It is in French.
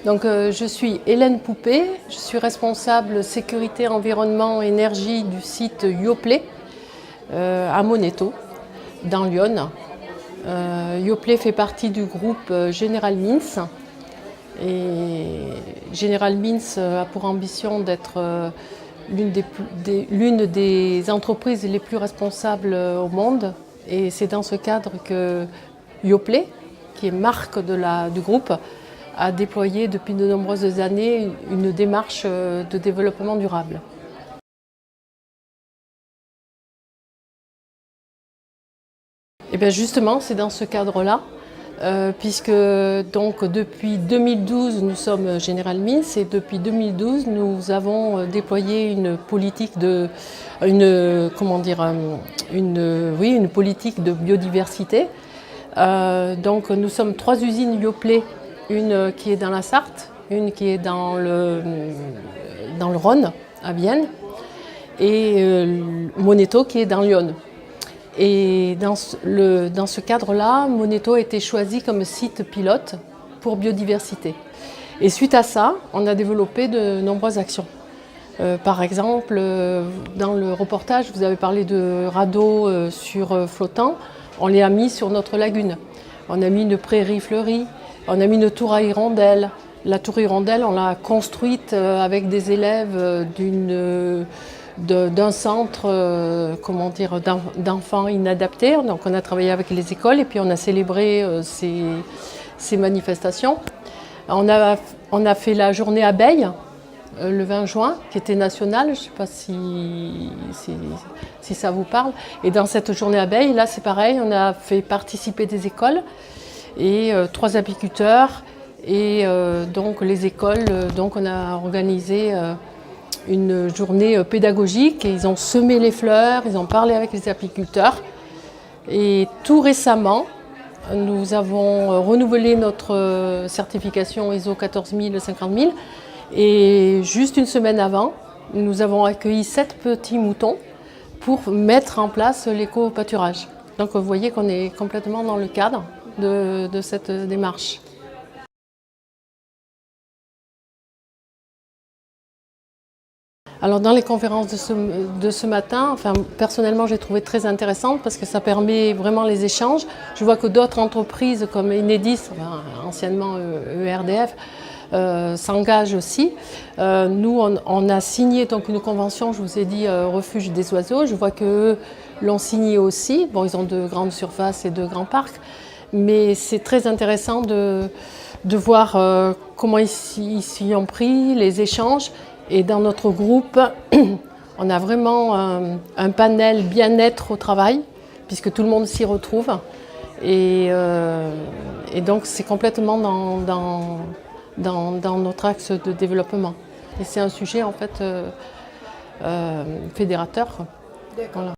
Donc, je suis Hélène Poupée, je suis responsable sécurité, environnement, énergie du site Yoplait à Moneto, dans l'Yonne. Yoplait fait partie du groupe General Mills. Et General Mills a pour ambition d'être l'une des entreprises les plus responsables au monde. Et c'est dans ce cadre que Yoplait, qui est marque du groupe, a déployé depuis de nombreuses années une démarche de développement durable. Et bien justement, c'est dans ce cadre-là, puisque donc depuis 2012, nous sommes General Mills et depuis 2012, nous avons déployé une politique une politique de biodiversité. Donc nous sommes 3 usines Yoplait, une qui est dans la Sarthe, une qui est dans le Rhône, à Vienne, et Moneto qui est dans l'Yonne. Et dans ce cadre-là, Moneto a été choisi comme site pilote pour biodiversité. Et suite à ça, on a développé de nombreuses actions. Par exemple, dans le reportage, vous avez parlé de radeaux flottants. On les a mis sur notre lagune. On a mis une prairie fleurie, on a mis une tour à hirondelles. La tour à hirondelles, on l'a construite avec des élèves d'un centre d'enfants inadaptés. Donc on a travaillé avec les écoles et puis on a célébré ces manifestations. On a fait la journée abeille le 20 juin, qui était nationale, je ne sais pas si ça vous parle. Et dans cette journée abeille, là c'est pareil, on a fait participer des écoles et 3 apiculteurs et donc les écoles, donc on a organisé une journée pédagogique et ils ont semé les fleurs, ils ont parlé avec les apiculteurs. Et tout récemment, nous avons renouvelé notre certification ISO 14000, 50000 et juste une semaine avant, nous avons accueilli 7 petits moutons pour mettre en place l'éco-pâturage. Donc vous voyez qu'on est complètement dans le cadre de cette démarche. Alors dans les conférences de ce matin, personnellement j'ai trouvé très intéressante parce que ça permet vraiment les échanges. Je vois que d'autres entreprises comme Enedis, anciennement ERDF, s'engagent aussi. Nous on a signé donc une convention, je vous ai dit, refuge des oiseaux. Je vois qu'eux l'ont signé aussi. Bon, ils ont de grandes surfaces et de grands parcs, mais c'est très intéressant de voir comment ils s'y ont pris, les échanges. Et dans notre groupe, on a vraiment un panel bien-être au travail, puisque tout le monde s'y retrouve. Et donc c'est complètement dans notre axe de développement. Et c'est un sujet en fait fédérateur. Voilà.